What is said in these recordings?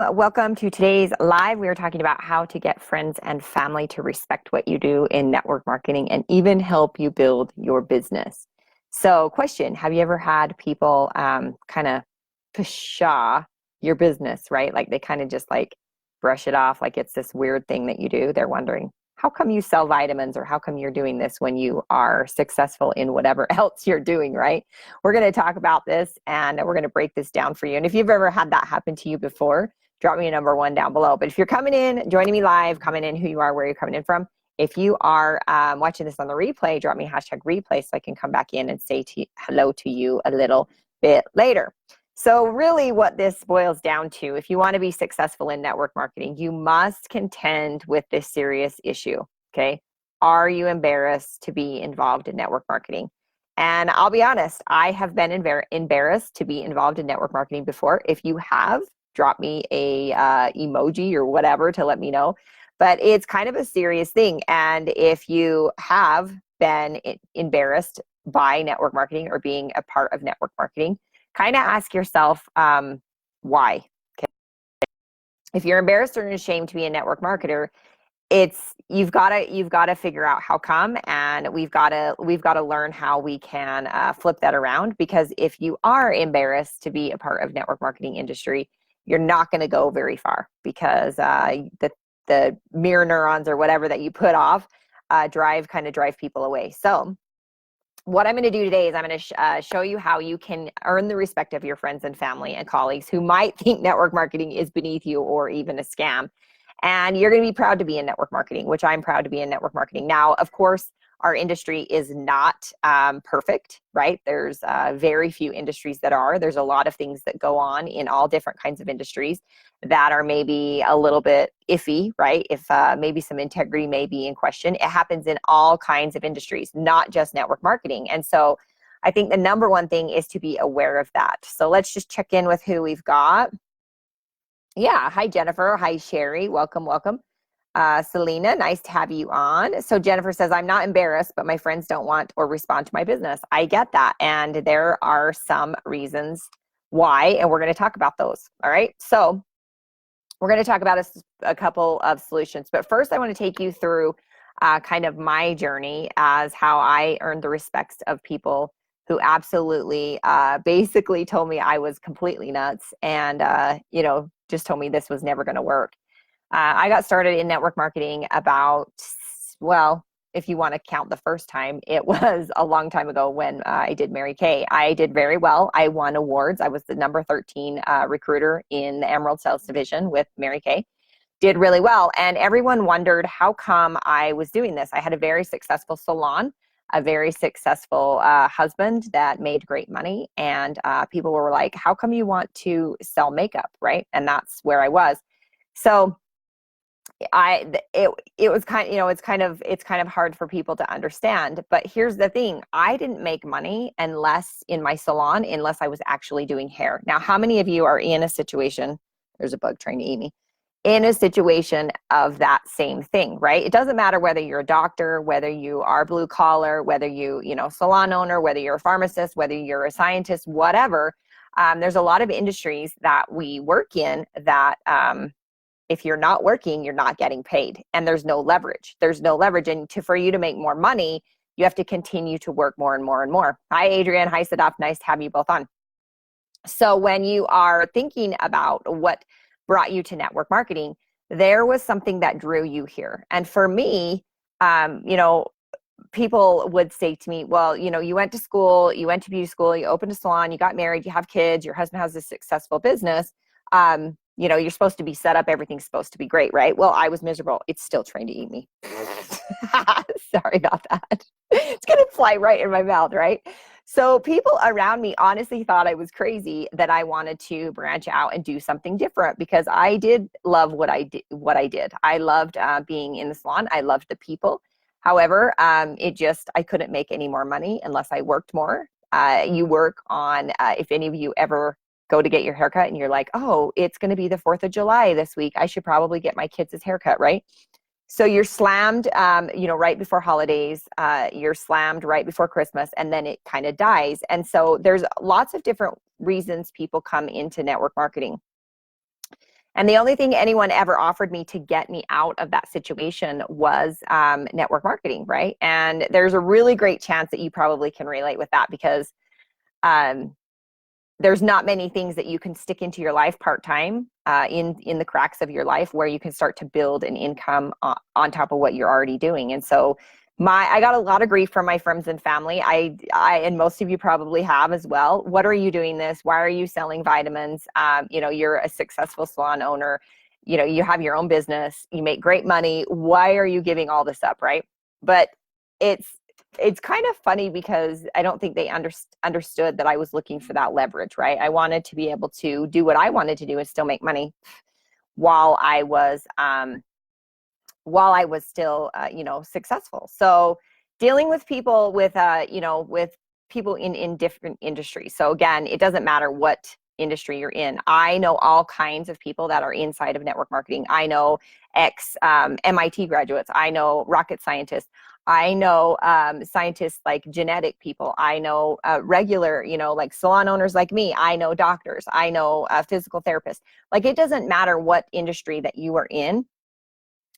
Welcome to today's live. We are talking about how to get friends and family to respect what you do in network marketing and even help you build your business. So, question, have you ever had people kind of pshaw your business, right? Like they kind of just like brush it off like it's this weird thing that you do. They're wondering, how come you sell vitamins or how come you're doing this when you are successful in whatever else you're doing, right? We're going to talk about this and we're going to break this down for you. And if you've ever had that happen to you before, drop me a number one down below. But if you're coming in, joining me live, coming in, who you are, where you're coming in from. If you are watching this on the replay, drop me hashtag replay so I can come back in and say hello to you a little bit later. So really what this boils down to, if you want to be successful in network marketing, you must contend with this serious issue, okay? Are you embarrassed to be involved in network marketing? And I'll be honest, I have been embarrassed to be involved in network marketing before. If you have, drop me a emoji or whatever to let me know. But it's kind of a serious thing. And if you have been embarrassed by network marketing or being a part of network marketing, kind of ask yourself why. Okay. If you're embarrassed or ashamed to be a network marketer, you've got to figure out how come, and we've got to learn how we can flip that around. Because if you are embarrassed to be a part of network marketing industry, you're not going to go very far, because the mirror neurons or whatever that you put off drive people away. So what I'm going to do today is I'm going to show you how you can earn the respect of your friends and family and colleagues who might think network marketing is beneath you or even a scam. And you're going to be proud to be in network marketing, which I'm proud to be in network marketing. Now, of course, our industry is not perfect, right? There's very few industries that are. There's a lot of things that go on in all different kinds of industries that are maybe a little bit iffy, right? If maybe some integrity may be in question. It happens in all kinds of industries, not just network marketing. And so I think the number one thing is to be aware of that. So let's just check in with who we've got. Yeah. Hi, Jennifer. Hi, Sherry. Welcome, welcome. Selena, nice to have you on. So Jennifer says, I'm not embarrassed, but my friends don't want or respond to my business. I get that. And there are some reasons why, and we're going to talk about those. All right. So we're going to talk about a couple of solutions. But first, I want to take you through kind of my journey as how I earned the respects of people who absolutely basically told me I was completely nuts and, just told me this was never going to work. I got started in network marketing about, well, if you want to count the first time, it was a long time ago when I did Mary Kay. I did very well. I won awards. I was the number 13 recruiter in the Emerald Sales Division with Mary Kay. Did really well. And everyone wondered how come I was doing this. I had a very successful salon, a very successful husband that made great money. And people were like, how come you want to sell makeup, right? And that's where I was. So it was kind of, it's kind of hard for people to understand. But here's the thing, I didn't make money unless in my salon, unless I was actually doing hair. Now, how many of you are in a situation, there's a bug trying to eat me, in a situation of that same thing, right? It doesn't matter whether you're a doctor, whether you are blue collar, whether salon owner, whether you're a pharmacist, whether you're a scientist, whatever. There's a lot of industries that we work in that if you're not working, you're not getting paid, and there's no leverage. There's no leverage. And for you to make more money, you have to continue to work more and more and more. Hi, Adrienne. Hi, Sadaf. Nice to have you both on. So when you are thinking about what brought you to network marketing, there was something that drew you here. And for me, people would say to me, well, you went to school, you went to beauty school, you opened a salon, you got married, you have kids, your husband has a successful business. You're supposed to be set up. Everything's supposed to be great, right? Well, I was miserable. It's still trying to eat me. Sorry about that. It's going to fly right in my mouth, right? So people around me honestly thought I was crazy, that I wanted to branch out and do something different, because I did love what I did. I loved being in the salon. I loved the people. However, I couldn't make any more money unless I worked more. You work on, if any of you ever go to get your haircut and you're like, oh, it's going to be the 4th of July this week, I should probably get my kids' haircut, right? So you're slammed, right before holidays, you're slammed right before Christmas, and then it kind of dies. And so there's lots of different reasons people come into network marketing. And the only thing anyone ever offered me to get me out of that situation was network marketing, right? And there's a really great chance that you probably can relate with that, because there's not many things that you can stick into your life part-time in the cracks of your life where you can start to build an income on top of what you're already doing. And so I got a lot of grief from my friends and family. I and most of you probably have as well. What are you doing this? Why are you selling vitamins? You're a successful salon owner. You have your own business. You make great money. Why are you giving all this up, right? But it's kind of funny, because I don't think they understood that I was looking for that leverage, right? I wanted to be able to do what I wanted to do and still make money while I was still, successful. So dealing with people with people in different industries. So again, it doesn't matter what industry you're in. I know all kinds of people that are inside of network marketing. I know MIT graduates. I know rocket scientists. I know scientists like genetic people. I know regular, like salon owners like me. I know doctors. I know physical therapists. Like, it doesn't matter what industry that you are in.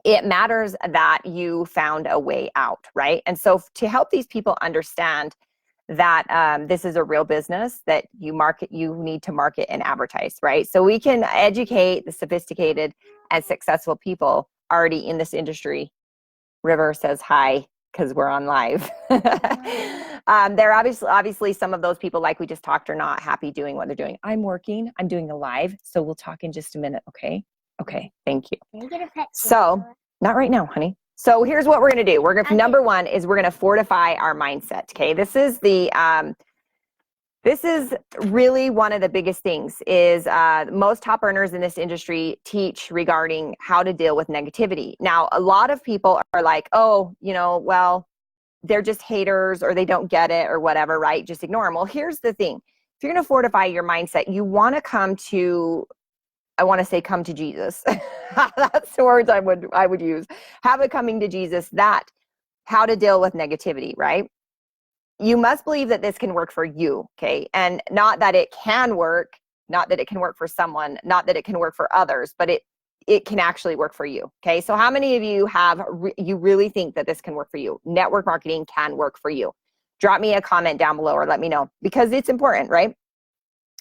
It matters that you found a way out, right? And so to help these people understand that this is a real business that you need to market and advertise, right? So we can educate the sophisticated and successful people already in this industry. River says hi, because we're on live. They're obviously some of those people, like we just talked, are not happy doing what they're doing. I'm doing a live, so we'll talk in just a minute, okay? Okay, thank you. Can I get a pet? So, not right now, honey. So here's what we're going to do. Number one is we're going to fortify our mindset. Okay. This is really one of the biggest things is most top earners in this industry teach regarding how to deal with negativity. Now, a lot of people are like, oh, well, they're just haters, or they don't get it, or whatever, right? Just ignore them. Well, here's the thing. If you're going to fortify your mindset, you want to come to Jesus. That's the words I would use. Have a coming to Jesus, that how to deal with negativity, right? You must believe that this can work for you, okay? And not that it can work, not that it can work for someone, not that it can work for others, but it can actually work for you, okay? So how many of you you really think that this can work for you? Network marketing can work for you. Drop me a comment down below, or let me know, because it's important, right?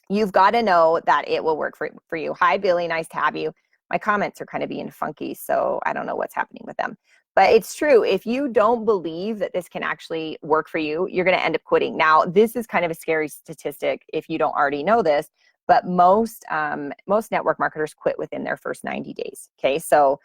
You've got to know that it will work for you. Hi, Billy. Nice to have you. My comments are kind of being funky, so I don't know what's happening with them. But it's true. If you don't believe that this can actually work for you, you're going to end up quitting. Now, this is kind of a scary statistic if you don't already know this, but most network marketers quit within their first 90 days. Okay, so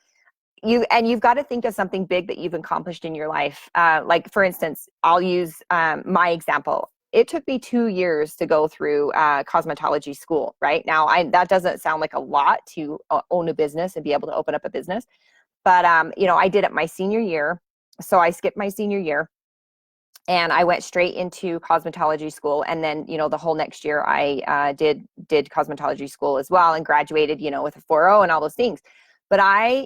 you've got to think of something big that you've accomplished in your life. Like, for instance, I'll use my example. It took me 2 years to go through cosmetology school, right? Now, that doesn't sound like a lot to own a business and be able to open up a business. But, I did it my senior year. So I skipped my senior year and I went straight into cosmetology school. And then, the whole next year I did cosmetology school as well, and graduated, with a 4.0 and all those things. But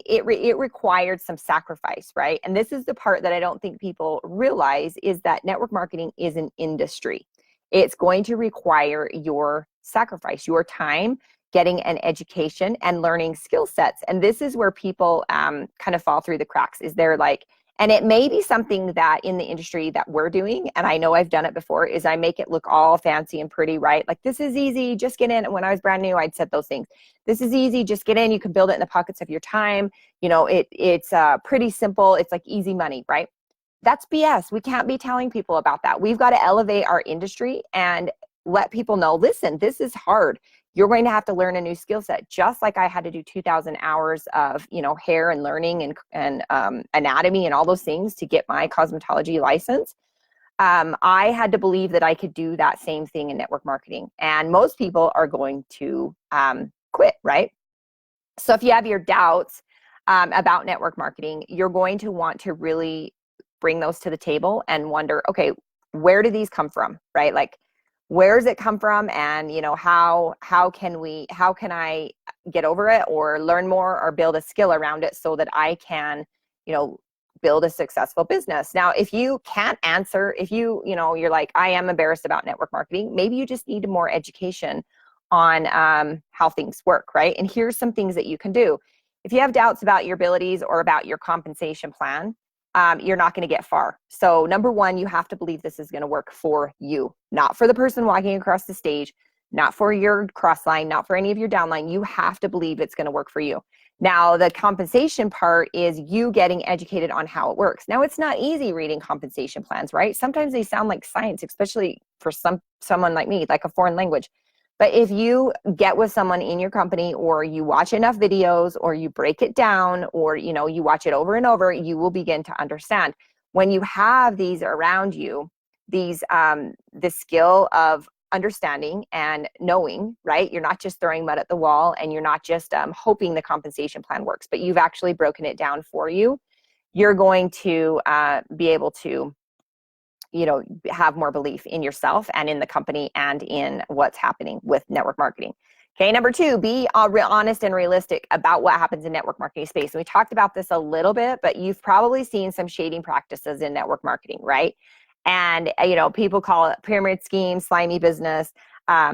it required some sacrifice, right? And this is the part that I don't think people realize, is that network marketing is an industry. It's going to require your sacrifice, your time, getting an education and learning skill sets. And this is where people kind of fall through the cracks, is they're like, and it may be something that in the industry that we're doing, and I know I've done it before, is I make it look all fancy and pretty, right? Like, this is easy, just get in. And when I was brand new, I'd said those things. This is easy, just get in. You can build it in the pockets of your time. It's pretty simple. It's like easy money, right? That's BS. We can't be telling people about that. We've got to elevate our industry and let people know, listen, this is hard. You're going to have to learn a new skill set, just like I had to do 2,000 hours of, hair and learning and anatomy and all those things to get my cosmetology license. I had to believe that I could do that same thing in network marketing. And most people are going to quit, right? So if you have your doubts about network marketing, you're going to want to really bring those to the table and wonder, okay, where do these come from, right? Like, where does it come from? And, how can I get over it, or learn more, or build a skill around it so that I can, build a successful business. Now, if you can't answer, if you're like, I am embarrassed about network marketing, maybe you just need more education on how things work, right? And here's some things that you can do. If you have doubts about your abilities or about your compensation plan, you're not going to get far. So number one, you have to believe this is going to work for you, not for the person walking across the stage, not for your cross line, not for any of your downline. You have to believe it's going to work for you. Now, the compensation part is you getting educated on how it works. Now, it's not easy reading compensation plans, right? Sometimes they sound like science, especially for someone like me, like a foreign language. But if you get with someone in your company, or you watch enough videos, or you break it down, or you watch it over and over, you will begin to understand. When you have these around you, these the skill of understanding and knowing, right? You're not just throwing mud at the wall, and you're not just hoping the compensation plan works, but you've actually broken it down for you. You're going to be able to have more belief in yourself and in the company and in what's happening with network marketing. Okay, number two, be honest and realistic about what happens in network marketing space. And we talked about this a little bit, but you've probably seen some shading practices in network marketing, right? And people call it pyramid scheme, slimy business.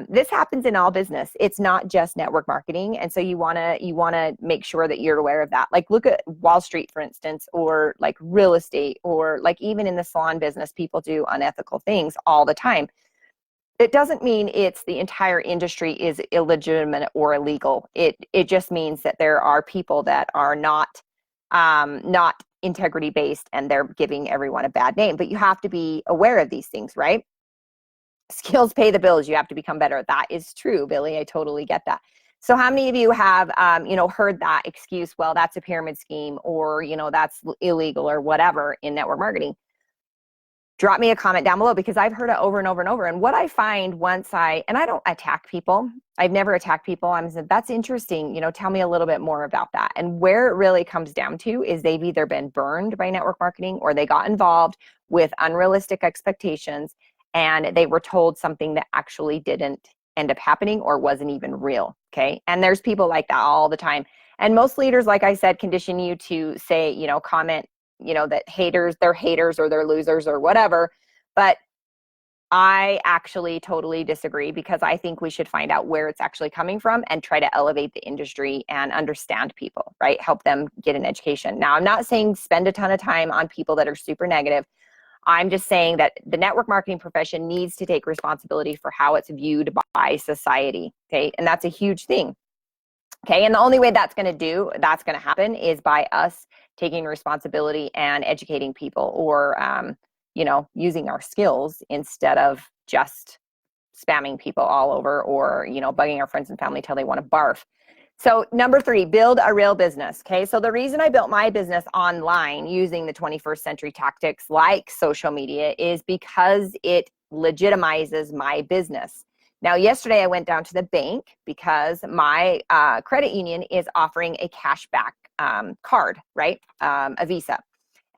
This happens in all business. It's not just network marketing. And so you want to make sure that you're aware of that. Like, look at Wall Street, for instance, or like real estate, or like even in the salon business, people do unethical things all the time. It doesn't mean it's the entire industry is illegitimate or illegal. It just means that there are people that are not integrity based, and they're giving everyone a bad name. But you have to be aware of these things, right? Skills pay the bills. You have to become better. That is true, Billy. I totally get that. So how many of you have, heard that excuse? Well, that's a pyramid scheme, or, that's illegal, or whatever in network marketing. Drop me a comment down below, because I've heard it over and over and over. And what I find and I don't attack people. I've never attacked people. I'm saying, that's interesting. Tell me a little bit more about that. And where it really comes down to is they've either been burned by network marketing, or they got involved with unrealistic expectations, and they were told something that actually didn't end up happening or wasn't even real. Okay. And there's people like that all the time. And most leaders, like I said, condition you to say, comment, that they're haters, or they're losers, or whatever. But I actually totally disagree, because I think we should find out where it's actually coming from and try to elevate the industry and understand people, right? Help them get an education. Now, I'm not saying spend a ton of time on people that are super negative. I'm just saying that the network marketing profession needs to take responsibility for how it's viewed by society. Okay. And that's a huge thing. Okay. And the only way that's going to happen is by us taking responsibility and educating people, or, using our skills instead of just spamming people all over, or, bugging our friends and family till they want to barf. So number three, build a real business. Okay. So the reason I built my business online using the 21st century tactics like social media is because it legitimizes my business. Now, yesterday I went down to the bank because my credit union is offering a cashback card, right? A Visa.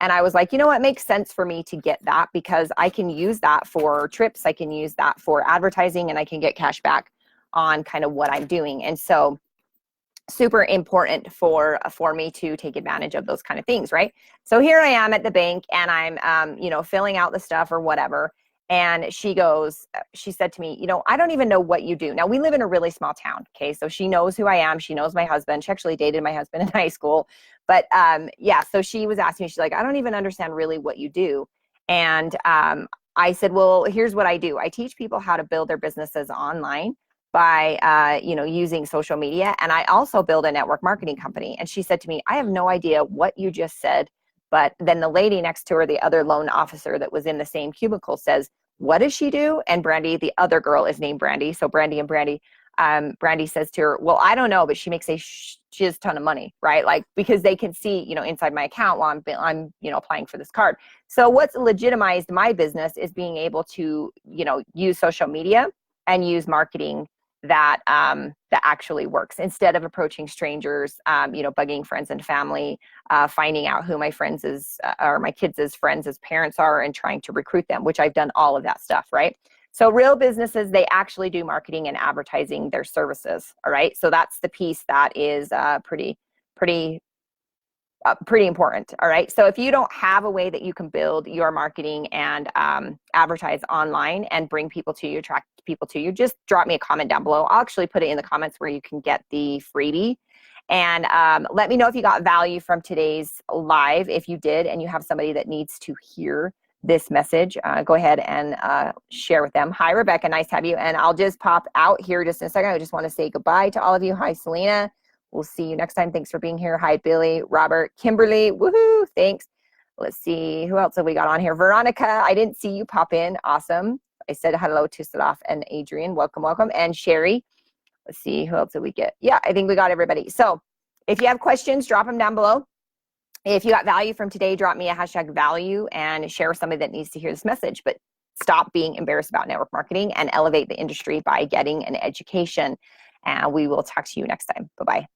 And I was like, it makes sense for me to get that, because I can use that for trips. I can use that for advertising, and I can get cash back on kind of what I'm doing. And so super important for me to take advantage of those kind of things, right? So here I am at the bank, and I'm, filling out the stuff or whatever. And she said to me, I don't even know what you do. Now, we live in a really small town. Okay. So she knows who I am. She knows my husband. She actually dated my husband in high school. But so she was asking me, she's like, I don't even understand really what you do. And I said, well, here's what I do. I teach people how to build their businesses online by, using social media. And I also build a network marketing company. And she said to me, I have no idea what you just said. But then the lady next to her, the other loan officer that was in the same cubicle, says, what does she do? And Brandy, the other girl, is named Brandy. So Brandy and Brandy, Brandy says to her, well, I don't know, but she makes she has a ton of money, right? Like, because they can see, inside my account while I'm applying for this card. So what's legitimized my business is being able to, use social media and use marketing that actually works, instead of approaching strangers, bugging friends and family, finding out who my friends or my kids' friends' parents are, and trying to recruit them, which I've done all of that stuff, right? So real businesses, they actually do marketing and advertising their services. All right. So that's the piece that is pretty pretty important. All right. So if you don't have a way that you can build your marketing and advertise online and bring people to you, attract people to you, just drop me a comment down below. I'll actually put it in the comments where you can get the freebie. And let me know if you got value from today's live. If you did and you have somebody that needs to hear this message, go ahead and share with them. Hi, Rebecca. Nice to have you. And I'll just pop out here just in a second. I just want to say goodbye to all of you. Hi, Selena. We'll see you next time. Thanks for being here. Hi, Billy, Robert, Kimberly. Woohoo. Thanks. Let's see. Who else have we got on here? Veronica. I didn't see you pop in. Awesome. I said hello to Salaf and Adrian. Welcome, welcome. And Sherry. Let's see. Who else did we get? Yeah, I think we got everybody. So if you have questions, drop them down below. If you got value from today, drop me a hashtag value and share with somebody that needs to hear this message. But stop being embarrassed about network marketing and elevate the industry by getting an education. And we will talk to you next time. Bye-bye.